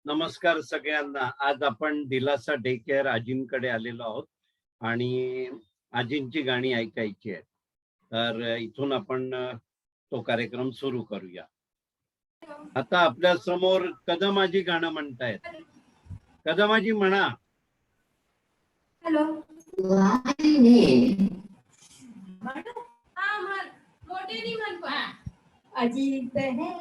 नमस्कार सगळ्यांना. आज आपण दिलासा डे केअर आजींकडे आलेलो आहोत आणि आजींची गाणी ऐकायची आहेत. तर इथून आपण तो कार्यक्रम सुरू करूया. आता आपल्या समोर कदमाजी गाणं म्हणतायत. कदमाजी म्हणा. हॅलो. अजीत है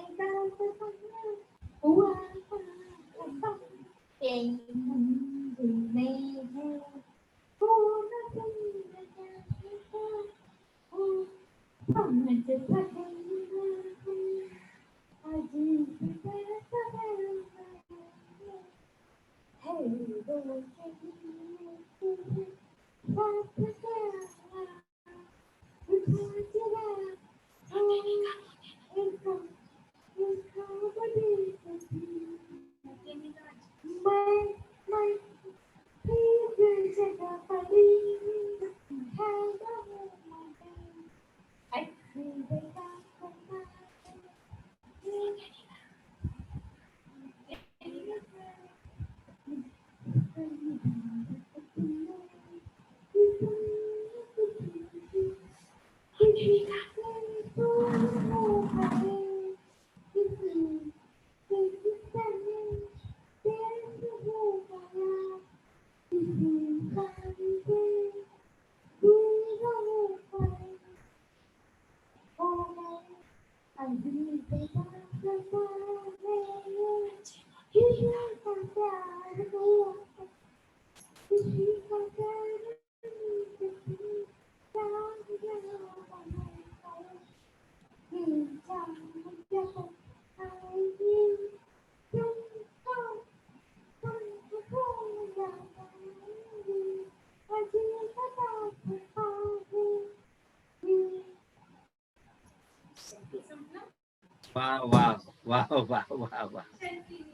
वा वा वा वा वा वा.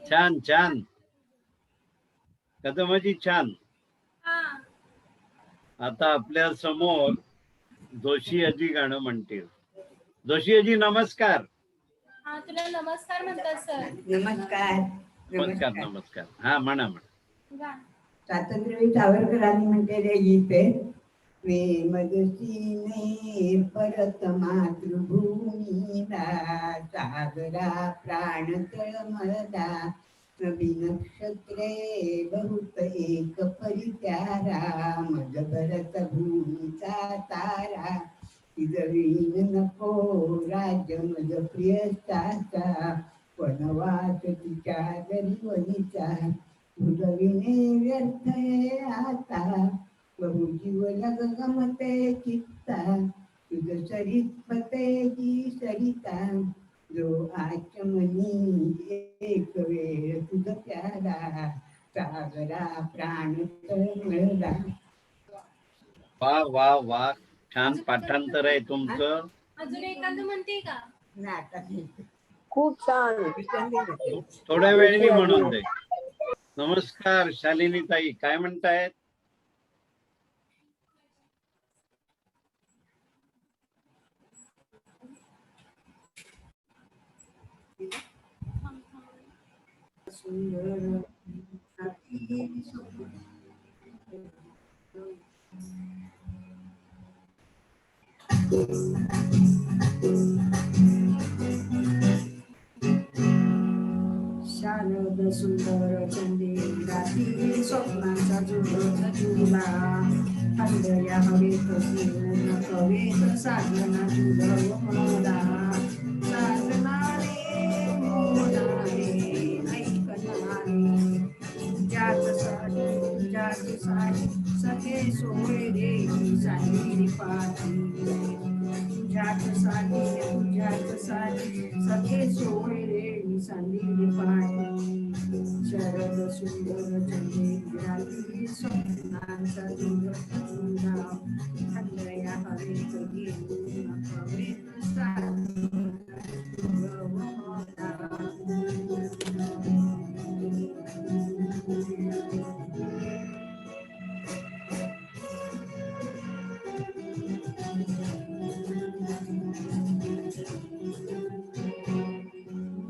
छान छान कदमाजी, छान. आता आपल्या समोर जोशी आजी गाणं म्हणतील. जोशी आजी नमस्कार. तुला नमस्कार म्हणतात सर. नमस्कार. नमस्कार नमस्कार. हा म्हणा म्हणा. स्वातंत्र्यवीर सावरकरांनी म्हटलेले गीत आहे. प्रेमदसीने परत मातृभूमीला, सागरा प्राण तळमळला, नवी नक्षत्रे बहुत एक परित्यारा, मज भरत भूमीचा तारा, तिजवीन नको राज्य मज प्रियस्ताचा, वनवास तिच्या गरीवनीचा, भुजविणे व्यर्थ आता, बहुजीव जग गमते चित्ता, तुझ सरित पतेची सरिता, जो आचमनी एक वेळ तुझ प्याला, सागरा प्राण तळमळला. वा वा वा. छान पाठांतर आहे तुमचं. अजून एखादं म्हणते का? खूप छान. थोड्या वेळेने म्हणून दे. नमस्कार शालिनी ताई, काय म्हणतायत? शारद सुंदर चंदेराती स्वप्नाचा झुला, अंधया हवेत कवेत साधना मला, साधनारे मोनारे ऐकणारे, जात सारी सखे सोय रे सांगिरी पाठी, जात सारी सखे सोय रे सांगिरी पाठी, शरद सुंदर चंद्राती स्वप्नांचा झुला, अंधया हवेत घेऊन कवेत साधना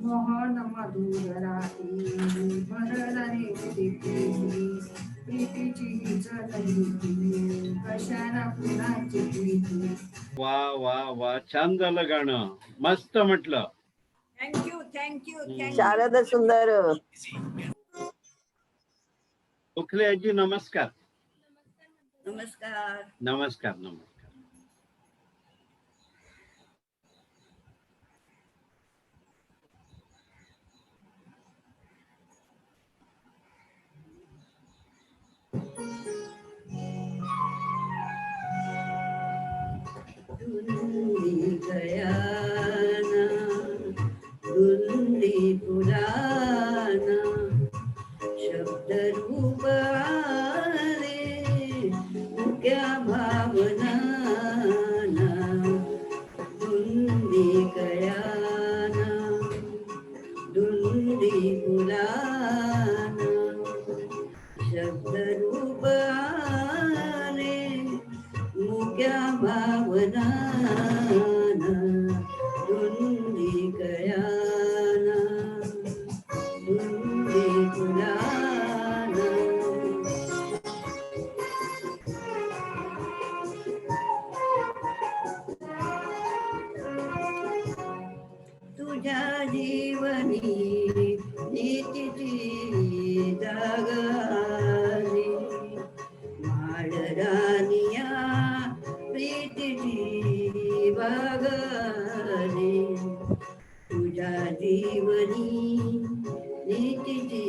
मोहन मधुर राती भर प्रीतीची झाली कशाला कुणाची प्रीती. वा वा वा, छान झालं गाणं, मस्त म्हटलं. Thank you thank you thank you. शारद सुंदर. गोखले आजी नमस्कार. नमस्कार. नमस्कार नमस्कार. धुंदी गयाना धुंदी पुराना शब्द रूप आले मुक्या भावना धुंदी गयाना धुंदी पुराना शब्द रूप आले मुक्या भावना धुंदी गयाना धुंदी पुराना. तुझ्या जीवनी नीतीची जागाली माळरानिया प्रीतीची बागाली. तुझ्या जीवनी नीतीची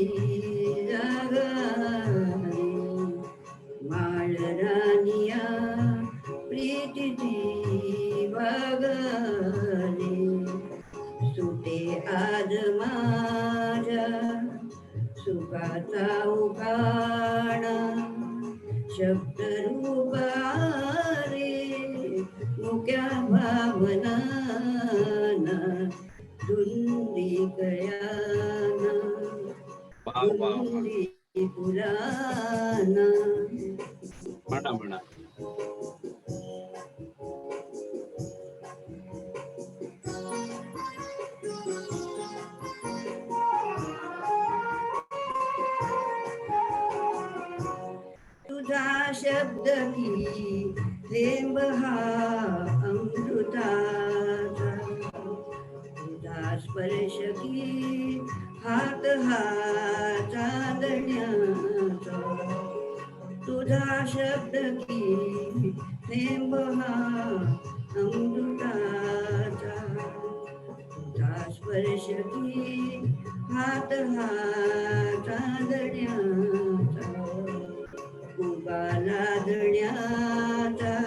जागाली माळरानिया प्रीतीची बागाली. सुटे आज माझ्या सुखाचा उखाणा शब्द रूप आले मुक्या भावना धुंदी गयाना वा वा वा, धुंदी पुराना. म्हणा म्हणा. तुझा शब्द की थेंब हा अमृताचा तुझा स्पर्श की हात हा चांदण्याचा. तुझा शब्द की थेंब हा अमृताचा तुझा स्पर्श की हात हा चांदण्याचा. उगाला दण्याचा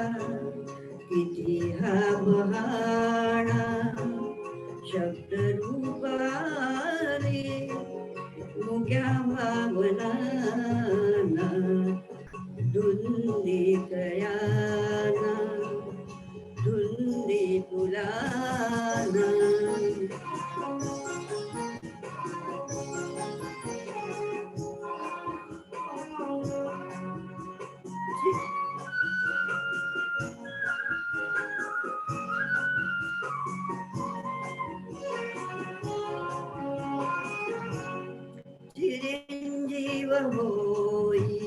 किती हा बहाणा शब्द रूपाले मुक्या भावना धुंदी गयाना धुंदी पुराना. चिरंजीव होई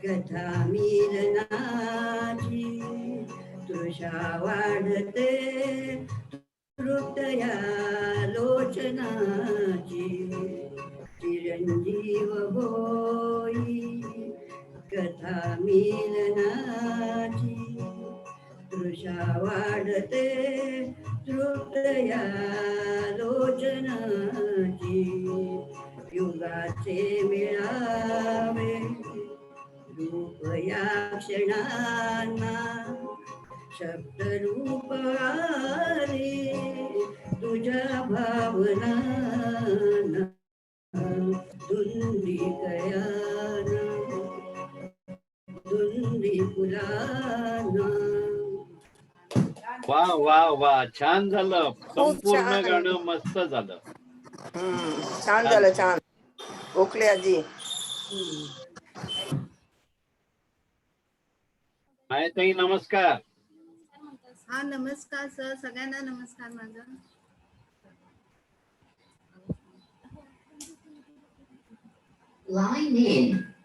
कथा मिलनाची तृषा वाढते तृप्तया लोचनाची. चिरंजीव होई कथा मिलनाची तृषा वाढते तृप्तया लोचनाची. युगाचे मिळावे रूप या क्षणांना शब्द रूप आले तुझ्या भावना धुंदी गयाना धुंदी पुराना. वा वा वा, छान झालं, संपूर्ण छान. गाणं मस्त झालं. छान झालं, छान. गोखले आजी. ताई नमस्कार. हा नमस्कार सर, सगळ्यांना नमस्कार माझा. Line in.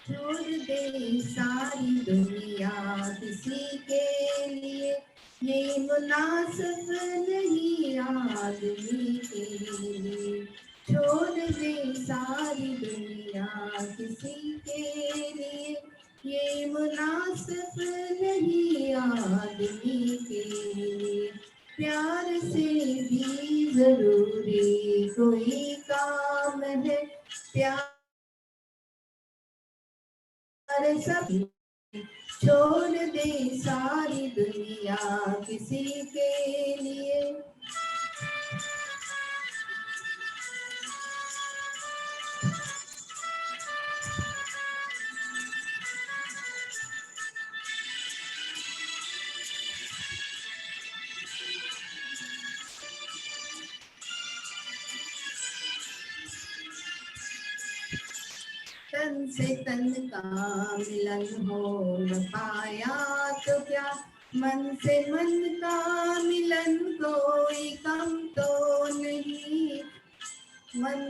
छोड़ दे सारी दुनिया किसी के लिए, ये मुनासिब नहीं आदमी के लिए। छोड़ दे सारी दुनिया किसी के लिए, ये मुनासिब नहीं आदमी के लिए। प्यार से भी जरूरी कोई काम है, प्यार सभी। छोड़ दे सारी दुनिया किसी के लिए। तन से तन का मिलन हो न पाया तो क्या, मन से मन का मिलन कोई कम तो नहीं। मन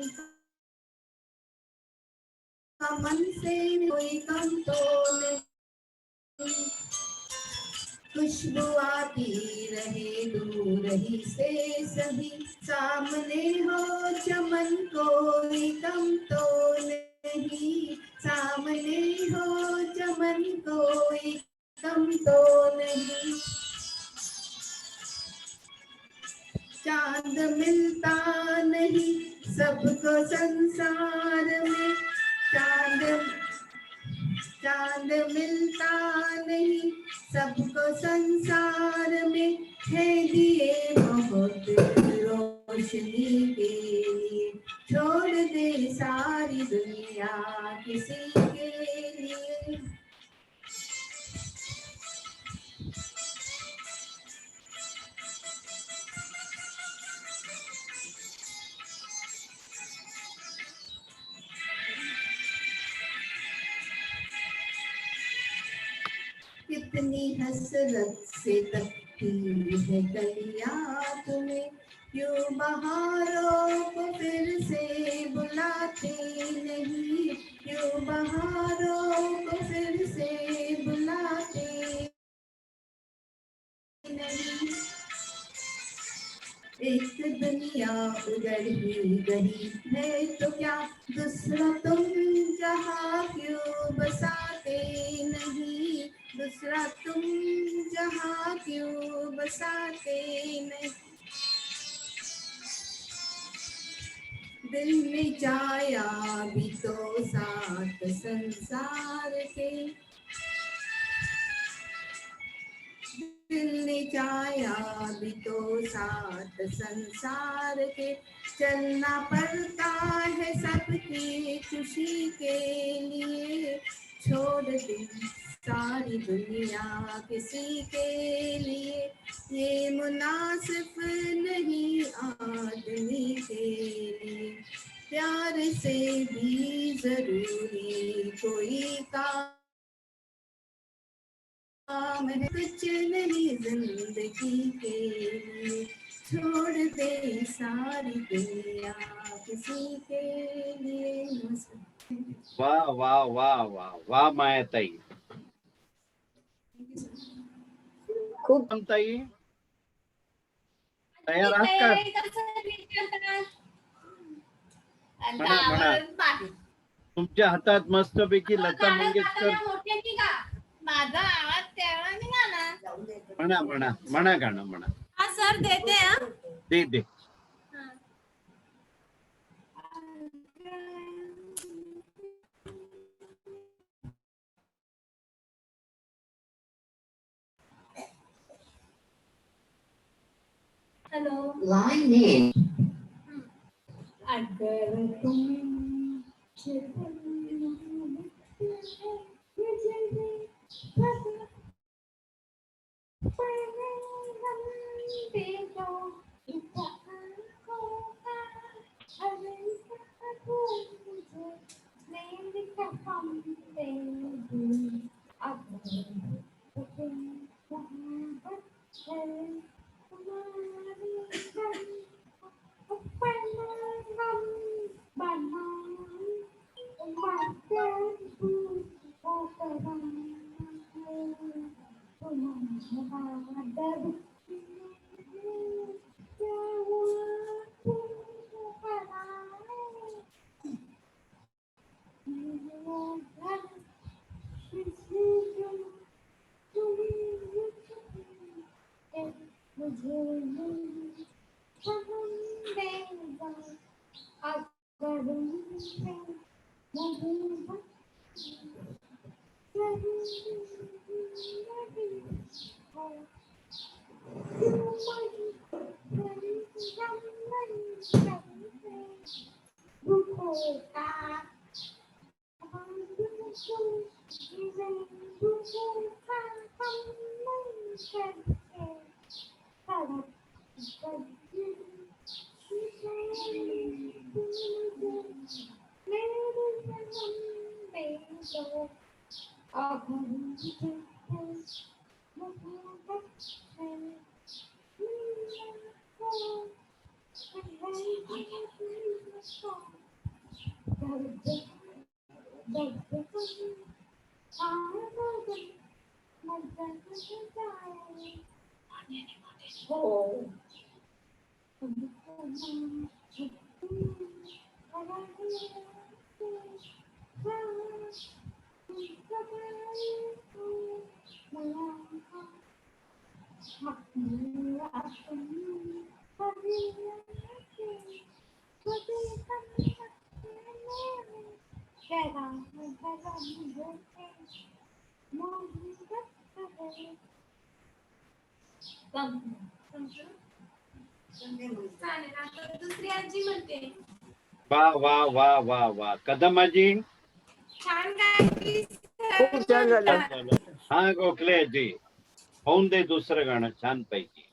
का मन से कोई कम तो नहीं। खुशबू आती रहे दूर ही से सभी, सामने हो चमन कोई कम तो नहीं। सामने हो चमन कोई कम तो नहीं। चांद मिलता नहीं सबको संसार में, चांद मिलता नहीं सबको संसार में। है दिए बहुत रोशनी के लिए, छोड़ दे सारी दुनिया किसी के लिए। कितनी हसरत से तकती है कलियां तुम्हें, क्यों बहारों को फिर से बुलाते नहीं। क्यों बहारों को फिर से बुलाते नहीं। एक दुनिया उजड़ ही गई है तो क्या, दूसरा तुम जहाँ क्यों बसाते नहीं। दूसरा तुम जहाँ क्यों बसाते नहीं। दिल में जाया भी तो साथ संसार के, दिल ने जाया भी तो साथ संसार के। चलना पड़ता है सबकी खुशी के लिए, छोड़ दे सारी दुनिया किसी के लिए। ये मुनासिब नहीं आदमी के लिए, प्यार से भी जरूरी कोई काम है, कुछ नहीं जिंदगी के लिए। छोड़ दे सारी दुनिया किसी के लिए। वा वा वा वा वा मायाताई. खूप ताई तयार आहात का? तयारी कसं विचारतात? म्हणा, म्हणा. गावात बाकी. तुमच्या हातात मस्तपैकी लता गाणं मंगेशकर. गाताना मोठे की का? माझा आवाज तेवढा नाही गाणं. म्हणा म्हणा म्हणा गाणं म्हणा. हा सर देते हा. दे दे. हॅलो. Line name. अगर तुम चालेल. आता दुसरी आजी म्हणते. वा वा वा वा वा. कदमाजी. छान गायली. खूप छान झालं. हा गोखले आजी. होऊन दे दुसरं गाणं छान पैकी.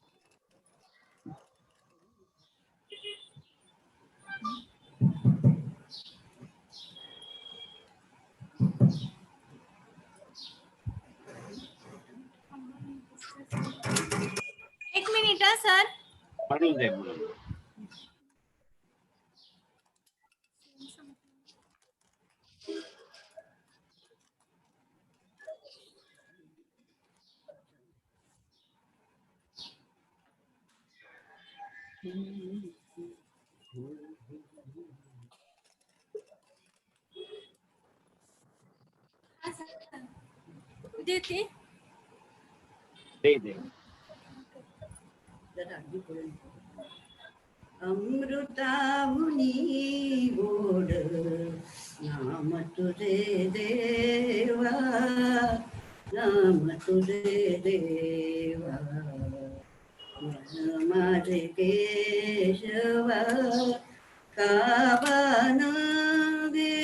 एक मिनिट हा सर. म्हणून दे म्हणून दे. देते. दे दे. अमृताहुनी गोड नाम तुझे देवा, नाम तुझे देवा, मन माझे केशवा काबान गे,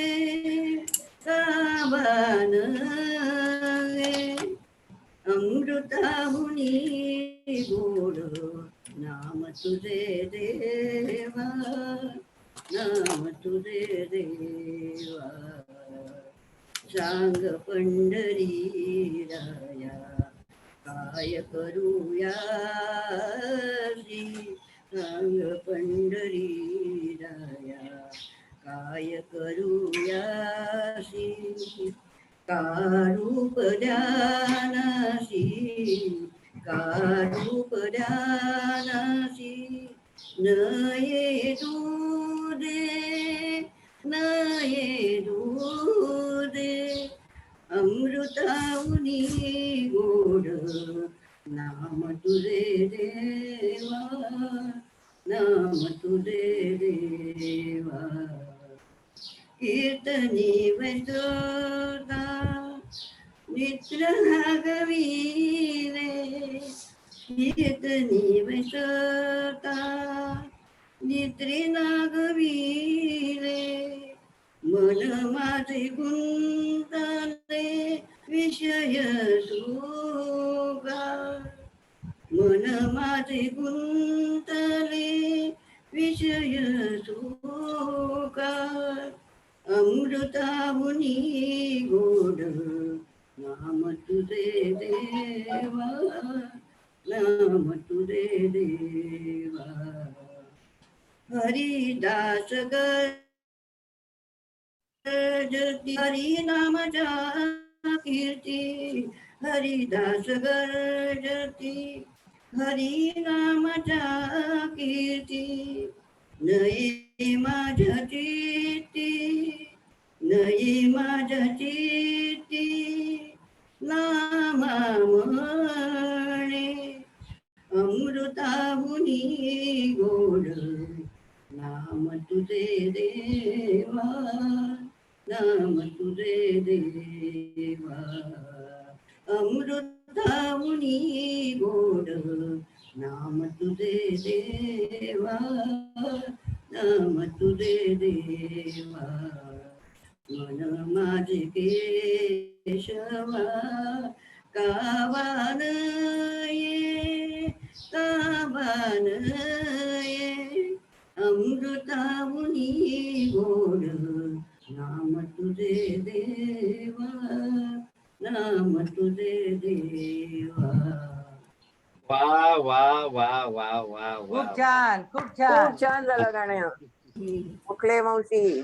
काबान गे. अमृताहुनी गोड नाम तुझे देवा, नाम तुझे देवा. सांग पंढरी राया काय करूया रे, सांग पंढरी राया काय करूयासी का रूप ध्यानासी का रूप ध्यानासी न येऊ दे न येऊ दे अमृताहुनी गोड नाम तुझे देवा नाम तुझे देवा कीर्तनी वैदोदा नित्र गवीने कीर्तनी वैदोदा नित्री नागवीने मन माझे गुंतले विषय सुगा मन माझे गुंतले विषय सुगा अमृताहुनी गोड नाम तुझे देवा नाम तुझे देवा हरिदास गर्जती हरि नामचा कीर्ती हरिदास गर्जती हरि नामचा कीर्ती नये माझ्या चित्ती नये माझ्या चित्ती नामा म्हणे अमृताहुनी गोड नाम तुझे देवा नाम तुझे देवा अमृताहुनी गोड नाम तुझे देवा नाम तुझे देवा मन माझे केशवा कावान ये कावान ये अमृताहुनी गोड नाम तुझे देवा नाम तुझे देवा वा वा वा वा वा वा खूप छान खूप छान खूप छान झालं गाणं मोकळे मावशी.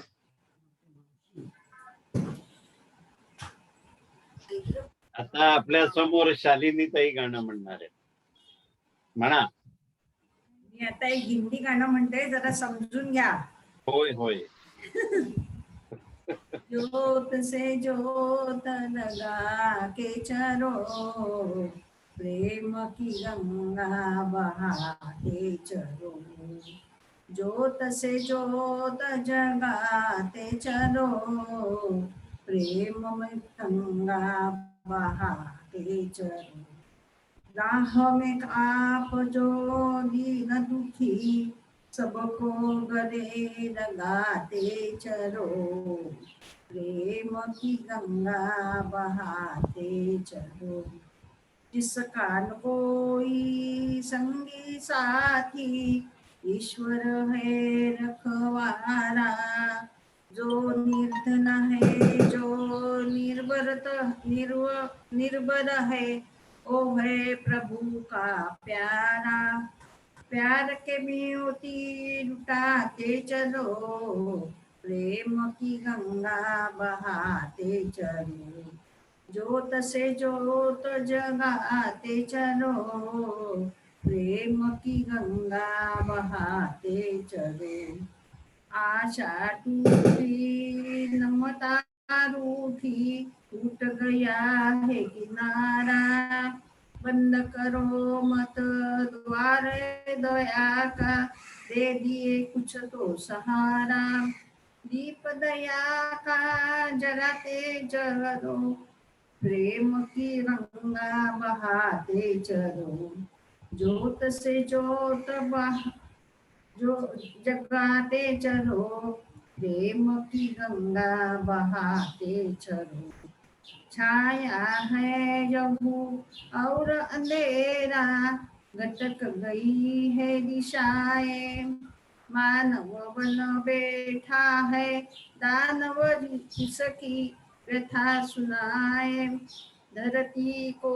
आता आपल्या समोर शालिनी ताई गाणं म्हणणार आहे. म्हणा. मी आता एक हिंदी गाणं म्हणते, जरा समजून घ्या. होय होय. ज्योत से ज्योत लगा के चलो प्रेम की गंगा बहाते चलो ज्योत से ज्योत जगाते चलो प्रेम में गंगा बहाते चलो राह में आप जो दीन दुखी सबको गले लगाते चलो प्रेम की गंगा बहाते चलो जिस कान कोई संगी साथी ईश्वर है रखवारा जो निर्धन है जो निर्बल है ओ है प्रभु का प्यारा प्यार के मोती लुटाते चलो प्रेम की गंगा बहाते चलो ज्योत से ज्योत जगाते चलो प्रेम की गंगा बहाते चलो आशा टूटी नमता रूठी टूट गया है किनारा बंद करो मत द्वार दया का दे दिए कुछ तो सहारा दीप दया का जलाते चलो प्रेम की गंगा बहाते चलो ज्योत से ज्योत जो जगाते चलो प्रेम की गंगा बहाते चलो छाया है जबू और अंधेरा घटक गई है दिशाएं मानव बन बैठा है दानव जिसकी व्यथा सुनाए धरती को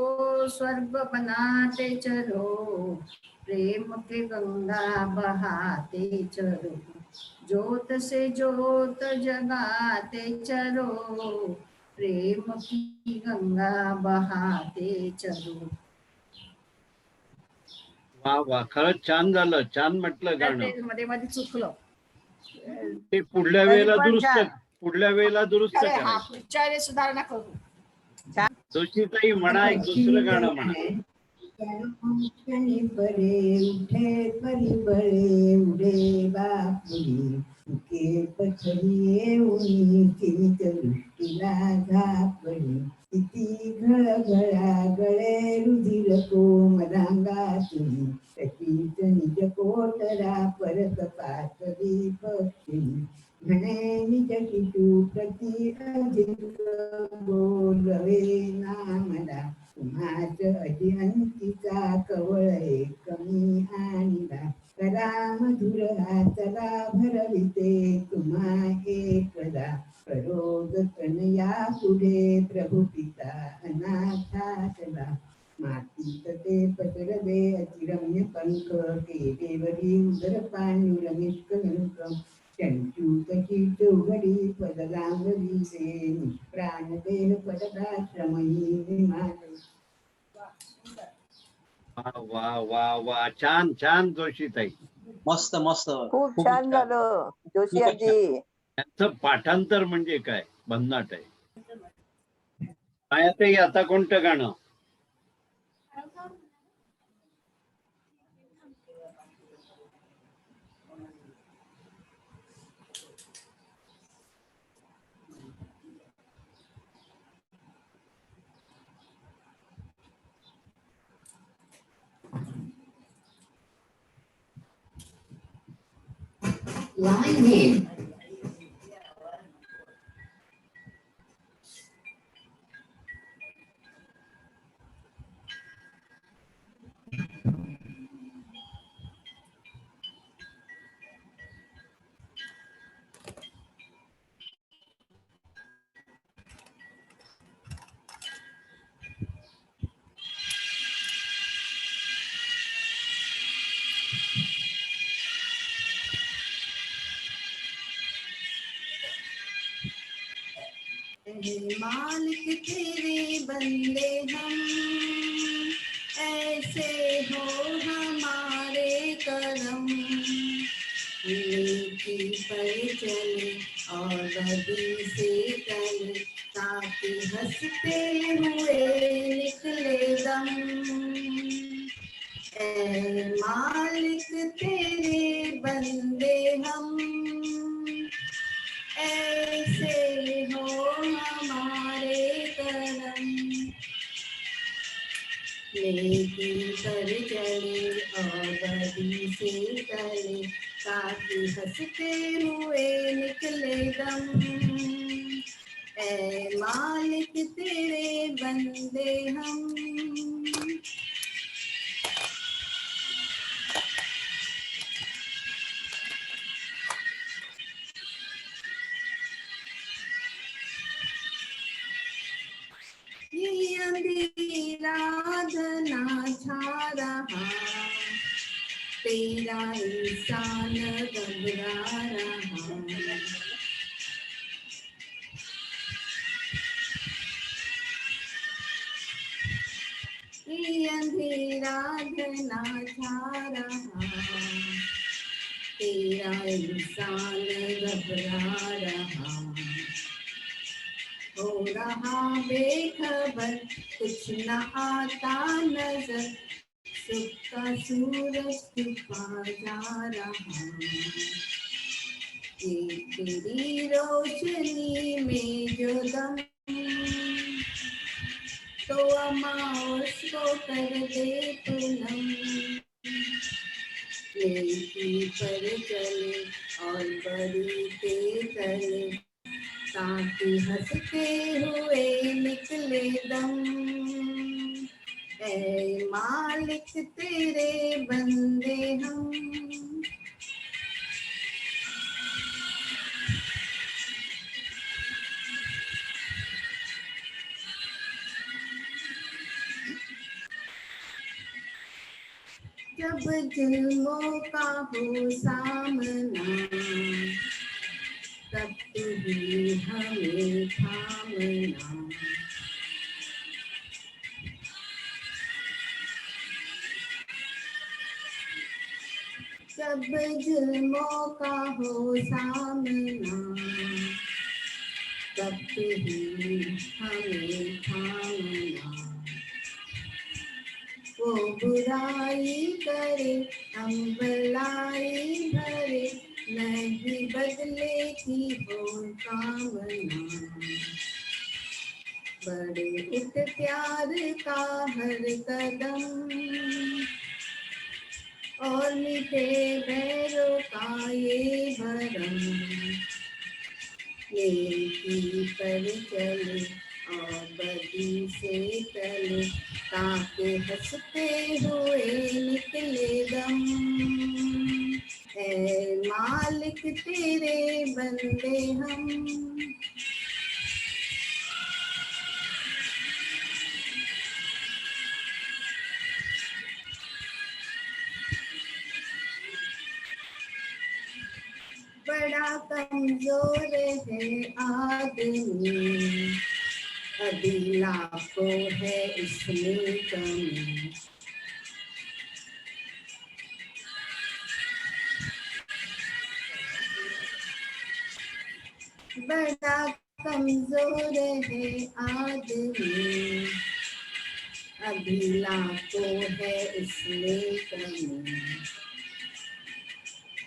स्वर्ग बनाते चलो प्रेम के गंगा बहाते चलो ज्योत से ज्योत जगाते चलो, प्रेम की गंगा बहाते चलो. वा वा, खरंच छान झालं, छान म्हटलं तर गाणं. ते मध्ये मध्ये चुकलं. ते पुढल्या तरी वेळेला पण दुरुस्त, छान. पुढल्या वेळेला दुरुस्त अरे हा करायचं. पुढच्या वेळेस सुधारणा करू. जोशीताई म्हणा, एक दुसरं गाणं म्हणा. क्षणी बरे उठे परी बळे उडे बापुरी के पथरी येऊनी चित दृष्टीला झापडी किती घळघळा गळे रुधिर कोमलांगातून तशीच निज कोटरा परत पातळी पक्षी म्हणे निज शिशू प्रति अधिक बोलवे नामला माझ अजिंतीचा कवळ कमी आणला करा मधुर हातला भरविते तुम्हा एकदा प्ररोग तनया पुढे प्रभू पिता अनाथातला मातीत ते पसरले अतिरम्य पंख केलेवरी उदर पांडुरमिष कलंक चंचूकची चौघडी पदलांगली से प्राण देह पददाश्रमही विमाने. वा वा वा वा, छान छान जोशीताई. मस्त मस्त. खूप छान झालं जोशी खूपच आजी. त्यांचं पाठांतर म्हणजे काय भन्नाट आहे. छायाताई, आता कोणतं गाणं? Line name. मालिक तेरे बंदे हम, ऐसे हो हमारे करम. नेकी पर चले और बदी से टले, ताकि हंसते हुए निकले दम. ऐ मालिक तेरे बंदे हम, ऐसे हो हमारे करम. नेकी पर चले और बदी से टले, ताकि हंसते हुए निकले दम. ऐ मालिक तेरे बंदे हम. ये अंधेरा घना छा रहा, तेरा इंसान घबरा रहा. ये अंधेरा घना छा रहा, तेरा इंसान घबरा रहा. हो रहा बेखबर, कुछ न आता नजर, सुख का सूरज छुपा जा रहा. ये तेरी रोशनी में जो दम, तो अमावस को कर दे पूनम. नेकी पर चले और बड़ी के तले, ताकि हंसते हुए निकले दम. ऐ मालिक तेरे बंदे हम. जब जुल्मों का हो सामना, तब भी हमें थामना। जब जुल्मों का हो सामना, तब भी हमें थामना। वो बुराई करे हम भलाई भरे, नहीं बदले की हो कामना। बड़े उठ प्यार का हर कदम, और मिटे बैरों का ये भरम। नेकी पर चले और बदी से चले, ताकि हंसते हुए निकले दम। ऐ मालिक तेरे बंदे हम, बड़ा कमजोर है आदमी, अभी लाखों है इसमें कमी। बड़ा कमजोर है आदमी, अभी लाखों है इसमें कमी।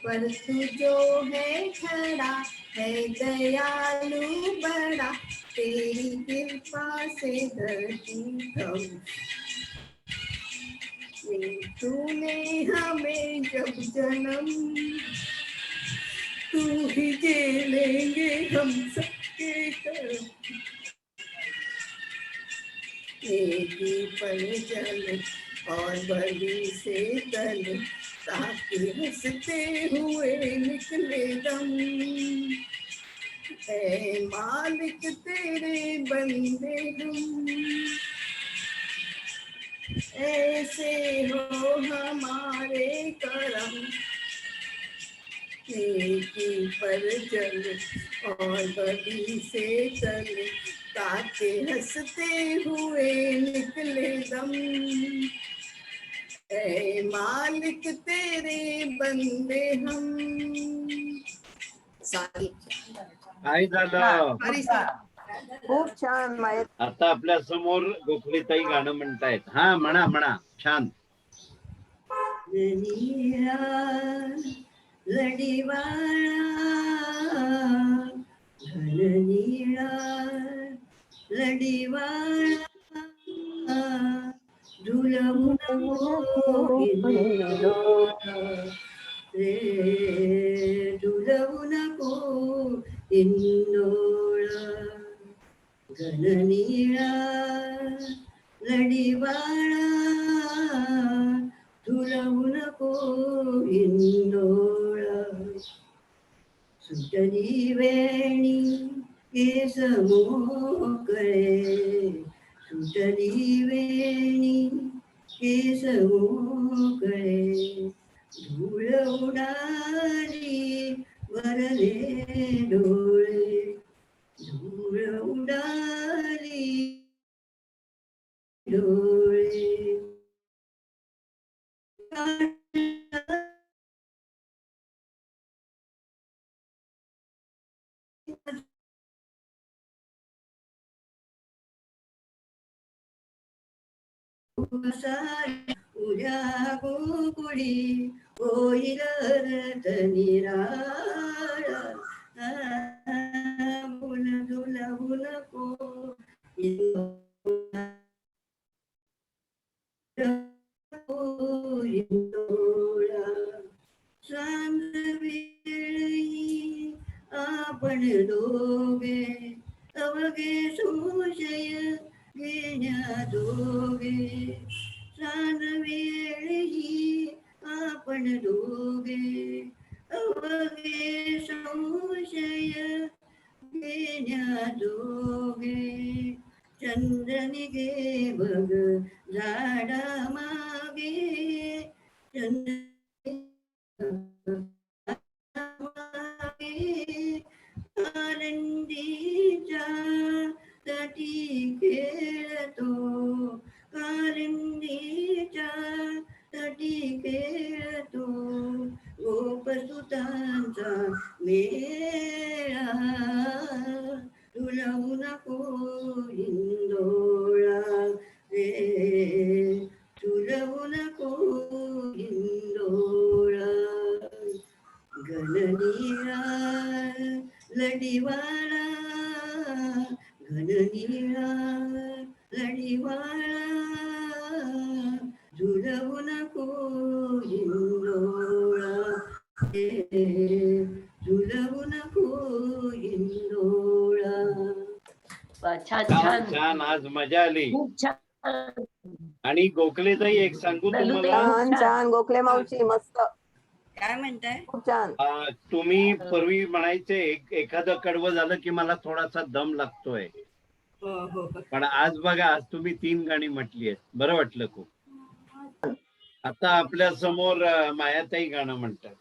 पर तू जो है खड़ा है दयालु बड़ा, तेरी कृपा से धरती थम। तूने हमें जब जन्म, तू ही झेलेंगे हम सबके कर्म। नेकी पर चल और बड़ी से तल, ताकि हंसते हुए निकले दम। ऐ मालिक तेरे बंदे हम, ऐसे हो हमारे करम। नेकी पर चल और बड़ी से चल, ताकि हंसते हुए निकले दम। ऐ मालिक तेरे बंदे हम। सारी काय झालं? सारी सर खूप छान माहित. आता आपल्या समोर गोखलेताई गाणं म्हणतायत. हा, म्हणा म्हणा, छान. लढिवाळा घननीळा, लढिवाळा झुलवून रे, झुलवून इंदोळा. घननीळा लढिवाळा झुलवून इंदोळा. सुटली वेणी केस मोकळे, सुटली वेणी केस मोकळे. धूळ उडाली भरले डोळे, धूळ उडाली डोळे. उद्या गोकुळी होईल रथ निराळा. बोल झुलवू नको इंदोळा. सांज वेळी आपण दोघे, अवघे संशय घेण्या दोघे. सांज वेळी आपण दोघे, अवघे संशय घेण्या दोघे. चंद्रनिगे बघ झाडा मागे, कारंडीच्या तटी खेळतो, कारंडीच्या तटी खेळतो, गोपसुतांचा मेळा तुलवू नको हिंदोळा रे, तुलवू नको हिंदोळा. घननीळा लढीवाळा, घननीळा लढीवाळा, झुलवू नको हिंदोळा रे, झुलवू नको हिंदोळा. छान छान छान छान, आज मजा आली. खूप छान आणि गोखलेताई, एक सांगू ललूताई, तुम्हाला, छान छान गोखले मावशी मस्त काय म्हणताय? खूप छान. तुम्ही पूर्वी म्हणायचे एखादं कडवं झालं की मला थोडासा दम लागतोय, हो हो. पण आज बघा, आज तुम्ही 3 गाणी म्हटली आहेत, बरं वाटलं खूप. आता आपल्या समोर मायाताई गाणं म्हणतात.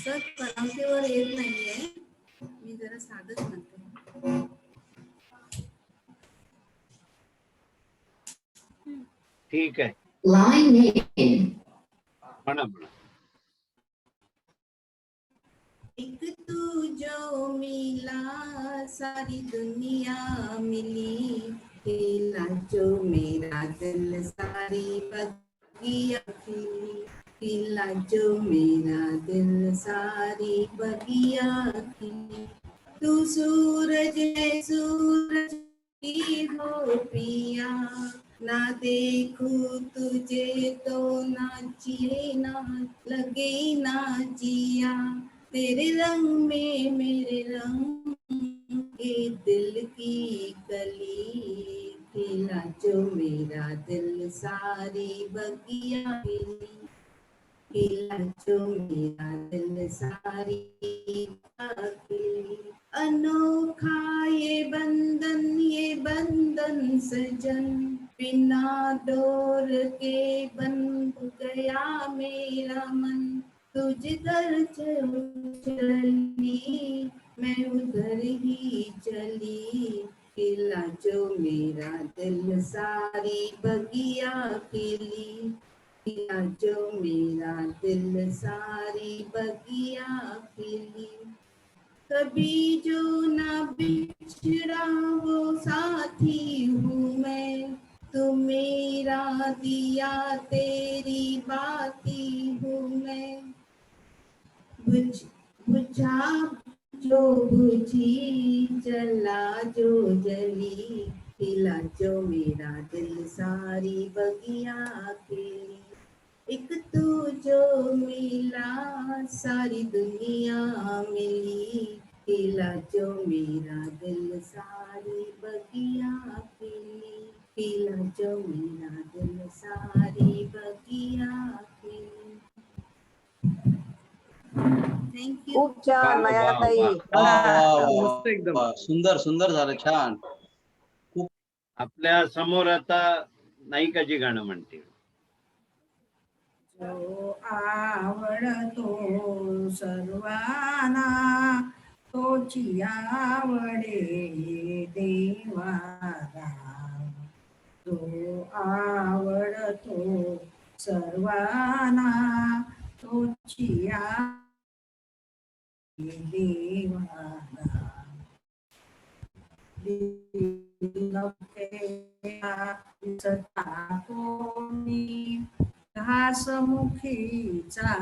सर करावतीवर येत नाहीये, मी जरा साधच म्हणते. ठीक आहे, म्हणा म्हणा. एक तू जो मिला सारी दुनिया मिली, खेला जो मेरा दिल सारी बगिया खिली, खेला जो मेरा दिल सारी बगिया खिली. तू सूरज है सूरज की हो पिया, ना देखूं तुझे तो नाचिए ना लगे ना जिया, तेरे रंग में मेरे रंग ये दिल की कली, खिला जो मेरा दिल सारी बगिया खिली, खिला जो मेरा दिल सारी बगिया खिली. अनोखा ये बंधन सजन, बिना डोर के बंध गया मेरा मन, तुझ चली मैं उधर ही चली, खिला जो मेरा दिल सारी बगिया खिली, खिला जो मेरा दिल सारी बगिया खिली. कभी जो ना बिछड़ा वो साथी हूँ मैं, तू मेरा दिया तेरी बाती हूँ मैं, बुझा जो बुझी जला जो जली, खिला जो मेरा दिल सारी बगिया खिली. एक तू जो मिला सारी दुनिया मिली, खिला जो मेरा दिल सारी बगिया खिली, खिला जो मेरा दिल सारी बगिया खिली. थँक्यू. खूप छान वा, वा, मायाताई. वा. सुंदर सुंदर झालं, छान. आपल्या समोर आता नायिकाजी गाणं म्हणतील. जो आवडतो सर्वांना तोची आवडे देवाला, जो आवडतो सर्वांना तोची आवडे देवाला. दिसता कोणी घासमुखीचा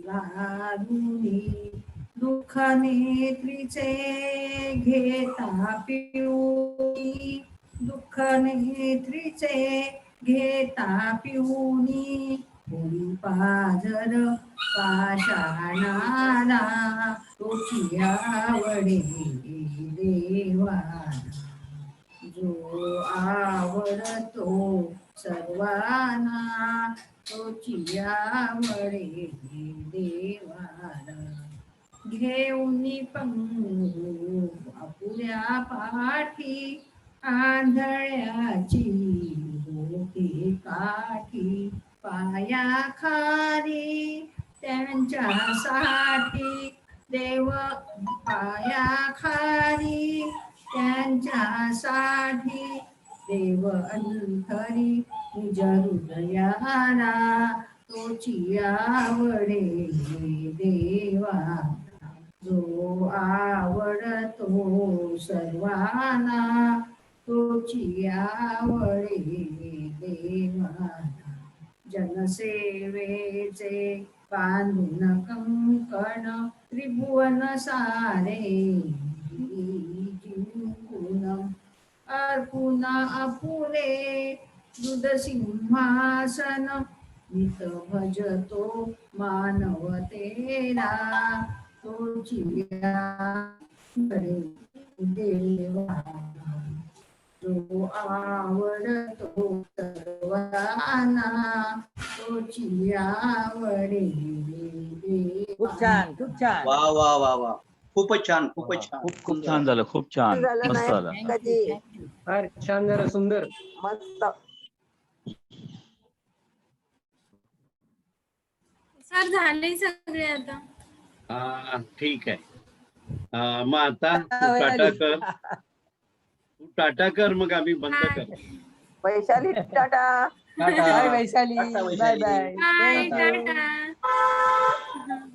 लागुनी दुःख नेत्रीचे घेता पिऊनी दुःख नेत्रीचे घेता पिऊनी होई पाजर पाषाणाला तोची आवडे देवाला जो आवडतो सर्वांना तोची आवडे देवाला घेऊन पंगू आपुल्या पाठी आंधळ्याची होती काठी पाया खाली त्यांच्यासाठी देव पाया खाली त्यांच्यासाठी देव अंतरी निज हृदयाला तोची आवडे देवा जो आवडतो सर्वांना तोची आवडे देवा जनसेवेचे बांधून कंकण त्रिभुवन सारे जिंकून अर्पुन अपुरे दूध सिंहासन नित भजतो मानवतेला तोची आवडे देवा जो आवडतो सर्वांना तोची आवडे खूप छान खूप छान. वा वा वा वा खूपच छान खूपच छान. खूप खूप छान झालं, खूप छान, झालं मस्त नाही झालं. कधी फार छान झालं, सुंदर. मस्त. सर झाले सगळे आता. ठीक आहे. मग आता तू टाटा कर, तू टाटा कर, मग आम्ही बंद कर. Vaishali tata. Bye Vaishali. Tata bye Vaishali. Bye. Bye Thank you. Tata.